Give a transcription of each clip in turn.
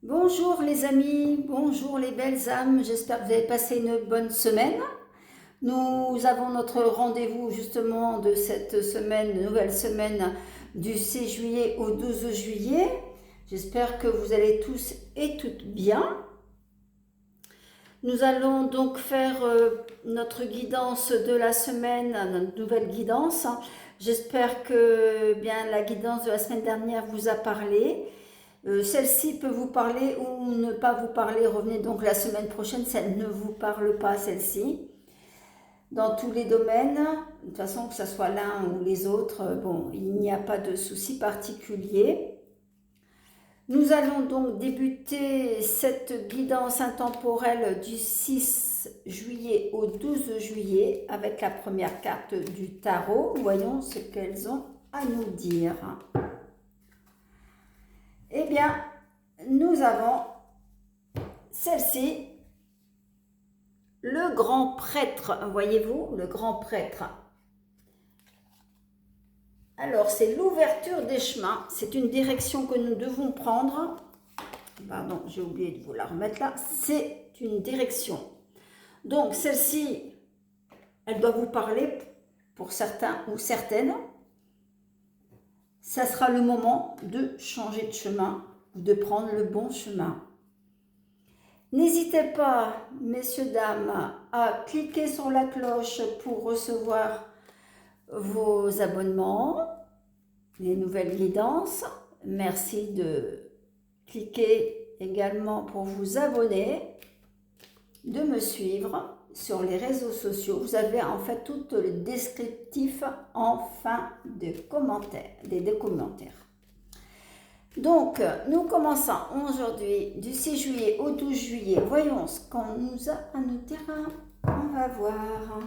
Bonjour les amis, bonjour les belles âmes, j'espère que vous avez passé une bonne semaine. Nous avons notre rendez-vous justement de cette semaine, nouvelle semaine du 6 juillet au 12 juillet. J'espère que vous allez tous et toutes bien. Nous allons donc faire notre guidance de la semaine, notre nouvelle guidance. J'espère que bien la guidance de la semaine dernière vous a parlé. Celle-ci peut vous parler ou ne pas vous parler. Revenez donc la semaine prochaine si elle ne vous parle pas, celle-ci. Dans tous les domaines, de toute façon que ce soit l'un ou les autres, bon, il n'y a pas de souci particulier. Nous allons donc débuter cette guidance intemporelle du 6 juillet au 12 juillet avec la première carte du tarot. Voyons ce qu'elles ont à nous dire. Eh bien, nous avons celle-ci, le grand prêtre, voyez-vous, le grand prêtre. Alors, c'est l'ouverture des chemins, c'est une direction que nous devons prendre. Pardon, j'ai oublié de vous la remettre là. C'est une direction. Donc, celle-ci, elle doit vous parler pour certains ou certaines. Ça sera le moment de changer de chemin ou de prendre le bon chemin. N'hésitez pas, messieurs, dames, à cliquer sur la cloche pour recevoir vos abonnements, les nouvelles guidances. Merci de cliquer également pour vous abonner, de me suivre sur les réseaux sociaux. Vous avez en fait tout le descriptif en fin de commentaires, des commentaires. Donc, nous commençons aujourd'hui du 6 juillet au 12 juillet. Voyons ce qu'on nous a à nous dire. On va voir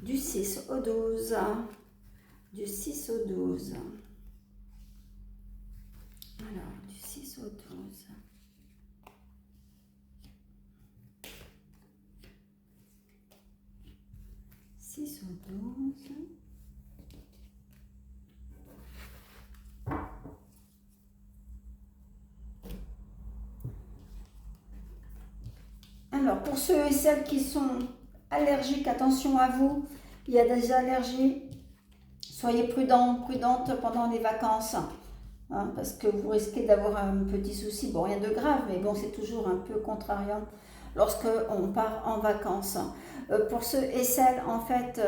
du 6 au 12. Du 6 au 12. Alors, du 6 au 12. Six au 12. Alors, pour ceux et celles qui sont allergiques, attention à vous, il y a des allergies. Soyez prudents, prudentes pendant les vacances, hein, parce que vous risquez d'avoir un petit souci. Bon, rien de grave, mais bon, c'est toujours un peu contrariant lorsque on part en vacances. Pour ceux et celles, en fait,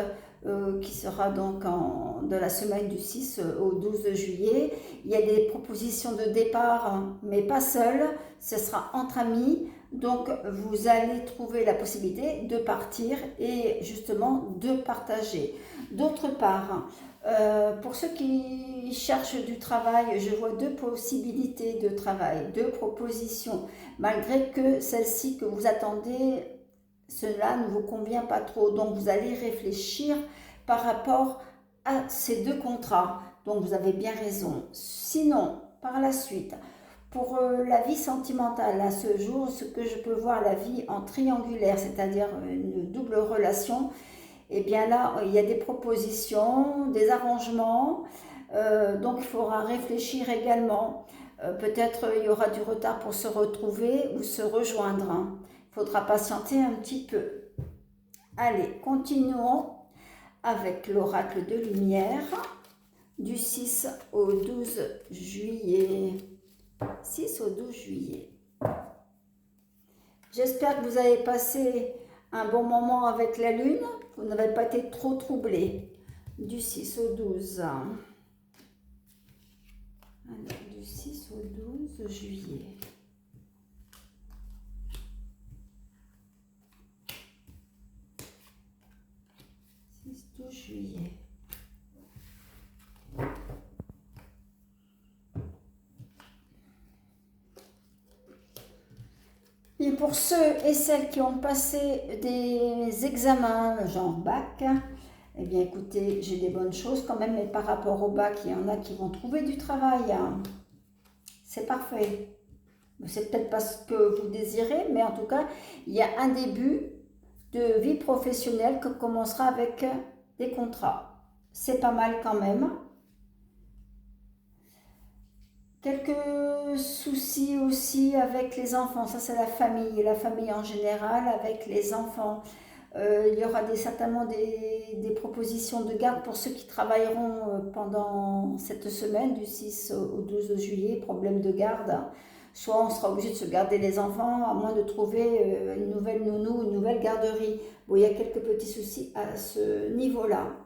qui sera donc de la semaine du 6 au 12 juillet, il y a des propositions de départ, mais pas seul, ce sera entre amis. Donc, vous allez trouver la possibilité de partir et justement de partager. D'autre part, pour ceux qui cherchent du travail, je vois deux possibilités de travail, deux propositions, malgré que celle-ci que vous attendez, cela ne vous convient pas trop. Donc, vous allez réfléchir par rapport à ces deux contrats. Donc, vous avez bien raison. Sinon, par la suite, pour la vie sentimentale, à ce jour, ce que je peux voir, la vie en triangulaire, c'est-à-dire une double relation, et bien là, il y a des propositions, des arrangements, donc il faudra réfléchir également. Peut-être il y aura du retard pour se retrouver ou se rejoindre, hein. Il faudra patienter un petit peu. Allez, continuons avec l'oracle de lumière du 6 au 12 juillet. 6 au 12 juillet. J'espère que vous avez passé un bon moment avec la lune. Vous n'avez pas été trop troublé. Du 6 au 12. Alors, du 6 au 12 juillet. 6-12 juillet. Et pour ceux et celles qui ont passé des examens genre bac, eh bien écoutez, j'ai des bonnes choses quand même, mais par rapport au bac, il y en a qui vont trouver du travail, hein. C'est parfait. C'est peut-être pas ce que vous désirez, mais en tout cas, il y a un début de vie professionnelle qui commencera avec des contrats. C'est pas mal quand même. Quelques soucis aussi avec les enfants, ça c'est la famille en général avec les enfants. Il y aura certainement des propositions de garde pour ceux qui travailleront pendant cette semaine du 6 au 12 juillet, problème de garde. Soit on sera obligé de se garder les enfants, à moins de trouver une nouvelle nounou, une nouvelle garderie. Bon, il y a quelques petits soucis à ce niveau-là.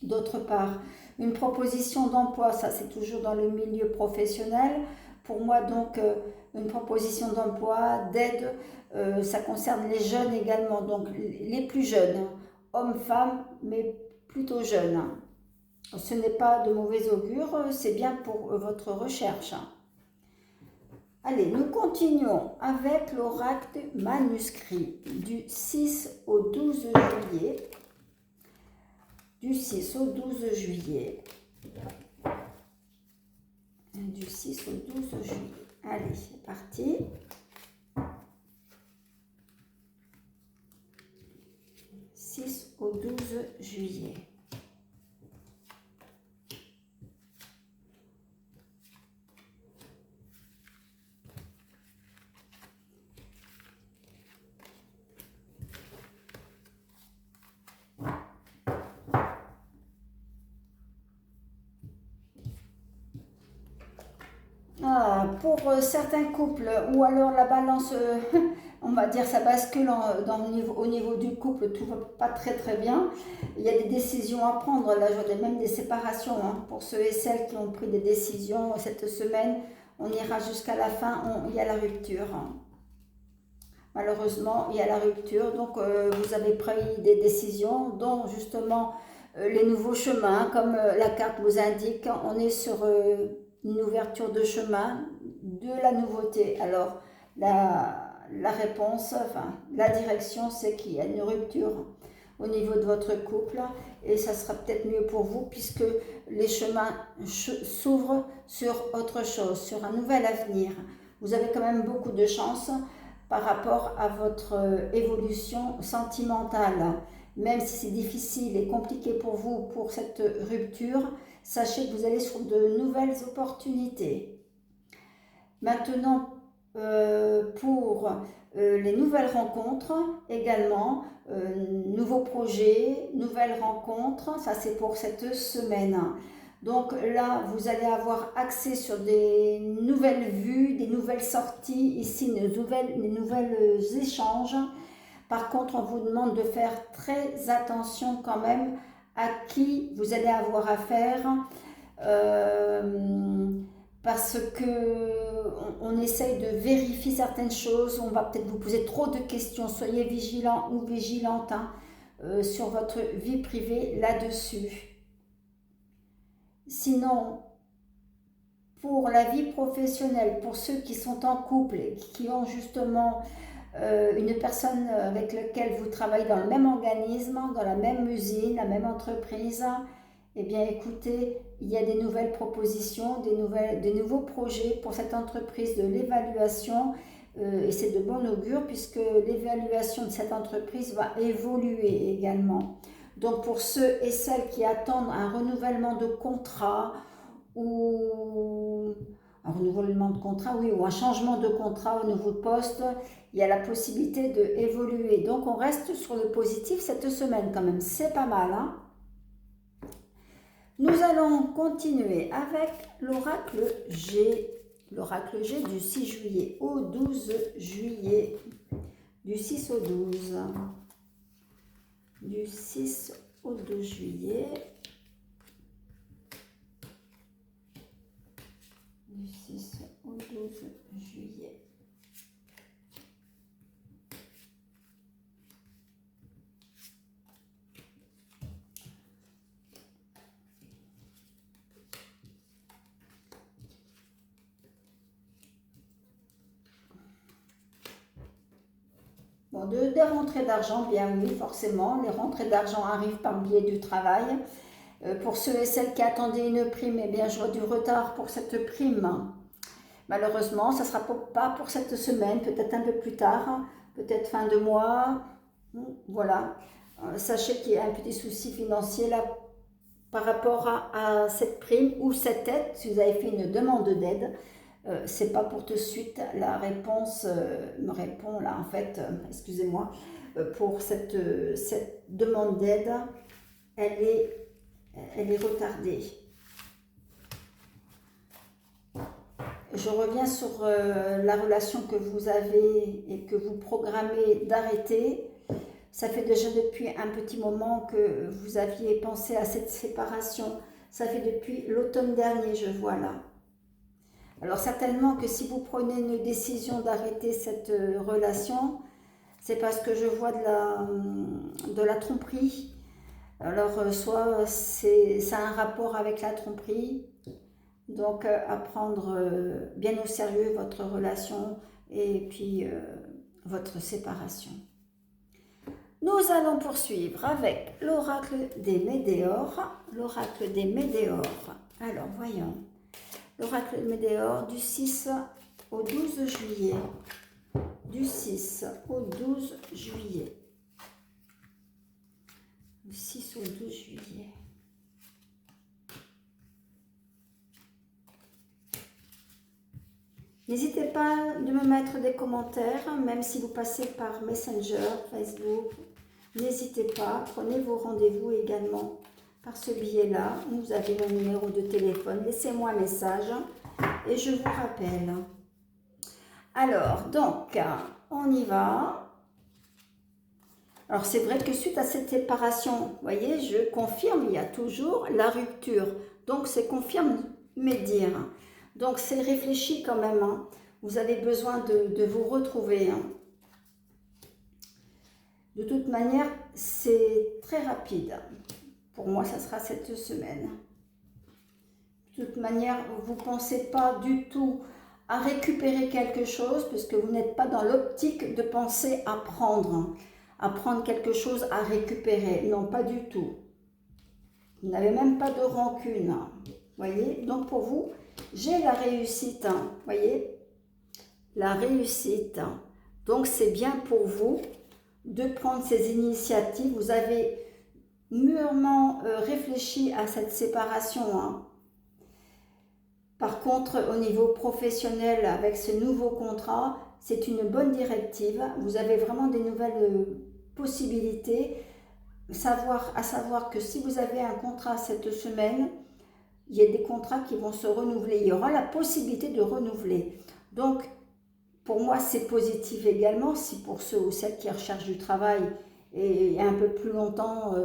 D'autre part, une proposition d'emploi, ça c'est toujours dans le milieu professionnel. Pour moi donc, une proposition d'emploi, d'aide, ça concerne les jeunes également, donc les plus jeunes, hein, hommes, femmes, mais plutôt jeunes. Ce n'est pas de mauvais augure, c'est bien pour votre recherche. Allez, nous continuons avec l'oracle manuscrit du 6 au 12 juillet. Du 6 au 12 juillet. Du 6 au 12 juillet. Allez, c'est parti. « 6 au 12 juillet. Pour certains couples, ou alors la balance, on va dire, ça bascule au niveau du couple, tout va pas très très bien. Il y a des décisions à prendre, là, je même des séparations, hein, pour ceux et celles qui ont pris des décisions cette semaine. On ira jusqu'à la fin, il y a la rupture. Malheureusement, il y a la rupture, donc vous avez pris des décisions, dont justement les nouveaux chemins, comme la carte vous indique, on est sur une ouverture de chemin, de la nouveauté. Alors, la réponse, enfin, la direction, c'est qu'il y a une rupture au niveau de votre couple, et ça sera peut-être mieux pour vous, puisque les chemins s'ouvrent sur autre chose, sur un nouvel avenir. Vous avez quand même beaucoup de chance par rapport à votre évolution sentimentale. Même si c'est difficile et compliqué pour vous pour cette rupture, sachez que vous allez sur de nouvelles opportunités. Maintenant, pour les nouvelles rencontres également, nouveaux projets, nouvelles rencontres, ça c'est pour cette semaine. Donc là, vous allez avoir accès sur des nouvelles vues, des nouvelles sorties, ici des nouvelles échanges. Par contre, on vous demande de faire très attention quand même à qui vous allez avoir affaire, parce que on essaye de vérifier certaines choses. On va peut-être vous poser trop de questions. Soyez vigilants ou vigilantes, hein, sur votre vie privée là-dessus. Sinon, pour la vie professionnelle, pour ceux qui sont en couple et qui ont justement une personne avec laquelle vous travaillez dans le même organisme, dans la même usine, la même entreprise, eh bien écoutez, il y a des nouvelles propositions, des nouveaux projets pour cette entreprise, de l'évaluation, et c'est de bon augure puisque l'évaluation de cette entreprise va évoluer également. Donc pour ceux et celles qui attendent un renouvellement de contrat ou un renouvellement de contrat, oui, ou un changement de contrat au nouveau poste, il y a la possibilité d'évoluer. Donc on reste sur le positif cette semaine quand même, c'est pas mal, hein. Nous allons continuer avec l'oracle G. L'oracle G du 6 juillet au 12 juillet. Du 6 au 12. Du 6 au 12 juillet. Du 6 au 12 juillet. Bon, des rentrées d'argent, bien oui, forcément. Les rentrées d'argent arrivent par le biais du travail. Pour ceux et celles qui attendaient une prime, eh bien, je vois du retard pour cette prime. Malheureusement, ça ne sera pas pour cette semaine, peut-être un peu plus tard, peut-être fin de mois. Voilà. Sachez qu'il y a un petit souci financier là par rapport à cette prime ou cette aide. Si vous avez fait une demande d'aide, c'est pas pour tout de suite. La réponse me répond là, en fait, excusez-moi, pour cette demande d'aide, elle est retardée. Je reviens sur la relation que vous avez et que vous programmez d'arrêter. Ça fait déjà depuis un petit moment que vous aviez pensé à cette séparation. Ça fait depuis l'automne dernier, je vois là. Alors certainement que si vous prenez une décision d'arrêter cette relation, c'est parce que je vois de la tromperie. Alors soit ça a un rapport avec la tromperie, donc à prendre bien au sérieux votre relation et puis votre séparation. Nous allons poursuivre avec l'oracle des Médéors. L'oracle des Médéors. Alors voyons. L'oracle des Médéors du 6 au 12 juillet. Du 6 au 12 juillet. Du 6 au 12 juillet. N'hésitez pas de me mettre des commentaires, même si vous passez par Messenger, Facebook. N'hésitez pas, prenez vos rendez-vous également par ce biais-là. Vous avez mon numéro de téléphone, laissez-moi un message et je vous rappelle. Alors, donc, on y va. Alors, c'est vrai que suite à cette séparation, vous voyez, je confirme, il y a toujours la rupture. Donc, c'est confirme mes dires. Donc, c'est réfléchi quand même. Hein. Vous avez besoin de vous retrouver. Hein. De toute manière, c'est très rapide. Pour moi, ça sera cette semaine. De toute manière, vous ne pensez pas du tout à récupérer quelque chose, puisque vous n'êtes pas dans l'optique de penser à prendre quelque chose à récupérer. Non, pas du tout. Vous n'avez même pas de rancune. Voyez, donc pour vous, j'ai la réussite. Voyez, la réussite. Donc c'est bien pour vous de prendre ces initiatives. Vous avez mûrement réfléchi à cette séparation. Hein. Par contre, au niveau professionnel, avec ce nouveau contrat, c'est une bonne directive. Vous avez vraiment des nouvelles possibilités. À savoir que si vous avez un contrat cette semaine, il y a des contrats qui vont se renouveler. Il y aura la possibilité de renouveler. Donc, pour moi, c'est positif également, si pour ceux ou celles qui recherchent du travail et un peu plus longtemps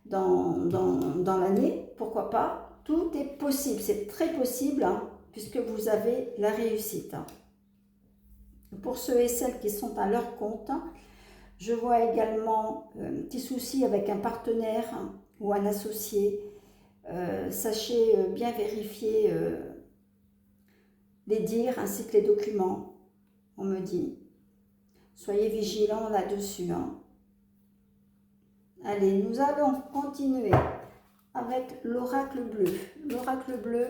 dans l'année, pourquoi pas. Tout est possible, c'est très possible, hein, puisque vous avez la réussite. Pour ceux et celles qui sont à leur compte, je vois également un petit souci avec un partenaire ou un associé. Sachez bien vérifier les dires ainsi que les documents, on me dit. Soyez vigilants là-dessus. Hein. Allez, nous allons continuer avec l'oracle bleu. L'oracle bleu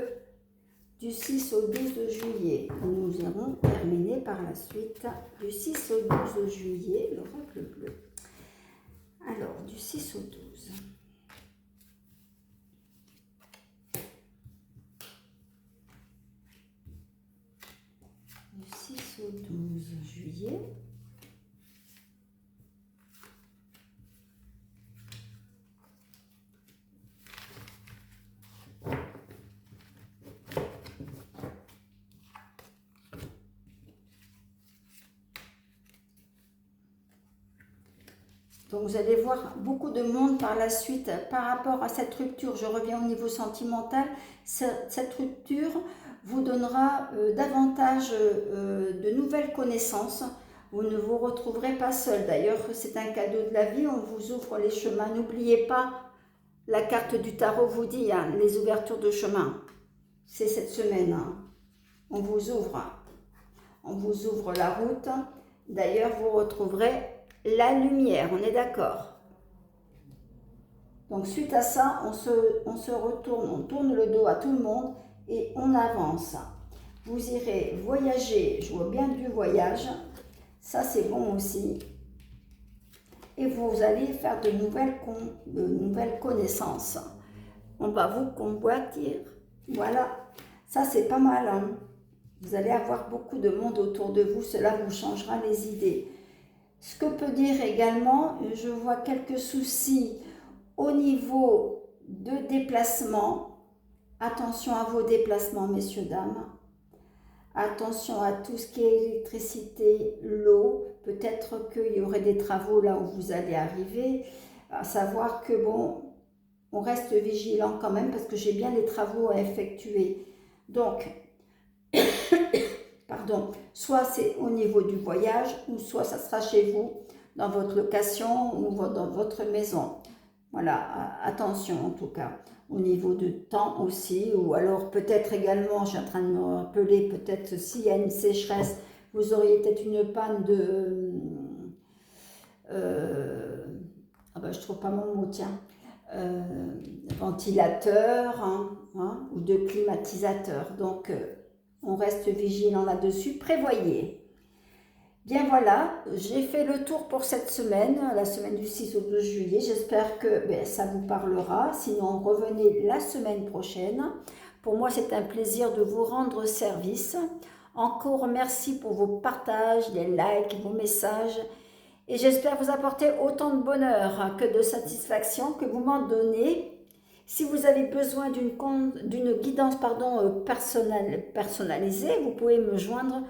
du 6 au 12 juillet. Nous allons terminer par la suite du 6 au 12 juillet, l'oracle bleu. Alors, du 6 au 12. Du 6 au 12 juillet. Donc vous allez voir beaucoup de monde par la suite par rapport à cette rupture. Je reviens au niveau sentimental. Cette rupture vous donnera davantage de nouvelles connaissances. Vous ne vous retrouverez pas seul. D'ailleurs, c'est un cadeau de la vie. On vous ouvre les chemins. N'oubliez pas, la carte du tarot vous dit hein, les ouvertures de chemin. C'est cette semaine. Hein. On vous ouvre la route. D'ailleurs, vous retrouverez la lumière, on est d'accord. Donc suite à ça, on se retourne, on tourne le dos à tout le monde et on avance. Vous irez voyager, je vois bien du voyage, ça c'est bon aussi. et vous allez faire de nouvelles connaissances. On va vous convoitir. Voilà, ça c'est pas mal. Hein. Vous allez avoir beaucoup de monde autour de vous, cela vous changera les idées. Ce que peut dire également, je vois quelques soucis au niveau de déplacement. Attention à vos déplacements, messieurs, dames. Attention à tout ce qui est électricité, l'eau. Peut-être qu'il y aurait des travaux là où vous allez arriver. À savoir que bon, on reste vigilant quand même parce que j'ai bien les travaux à effectuer. Donc, pardon, soit c'est au niveau du voyage ou soit ça sera chez vous, dans votre location ou dans votre maison. Voilà, attention en tout cas, au niveau du temps aussi, ou alors peut-être également, je suis en train de me rappeler, peut-être s'il y a une sécheresse, vous auriez peut-être une panne de... je trouve pas mon mot, tiens. Ventilateur ou de climatisateur. Donc, on reste vigilant là-dessus. Prévoyez. Bien voilà, j'ai fait le tour pour cette semaine, la semaine du 6 au 12 juillet. J'espère que ça vous parlera. Sinon, revenez la semaine prochaine. Pour moi, c'est un plaisir de vous rendre service. Encore merci pour vos partages, les likes, vos messages. Et j'espère vous apporter autant de bonheur que de satisfaction que vous m'en donnez. Si vous avez besoin d'une guidance personnalisée, vous pouvez me joindre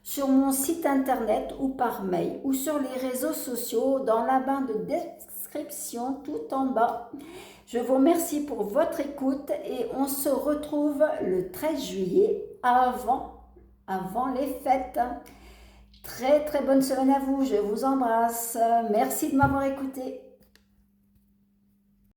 sur mon site internet ou par mail ou sur les réseaux sociaux dans la barre de description tout en bas. Je vous remercie pour votre écoute et on se retrouve le 13 juillet avant les fêtes. Très très bonne semaine à vous, je vous embrasse. Merci de m'avoir écouté.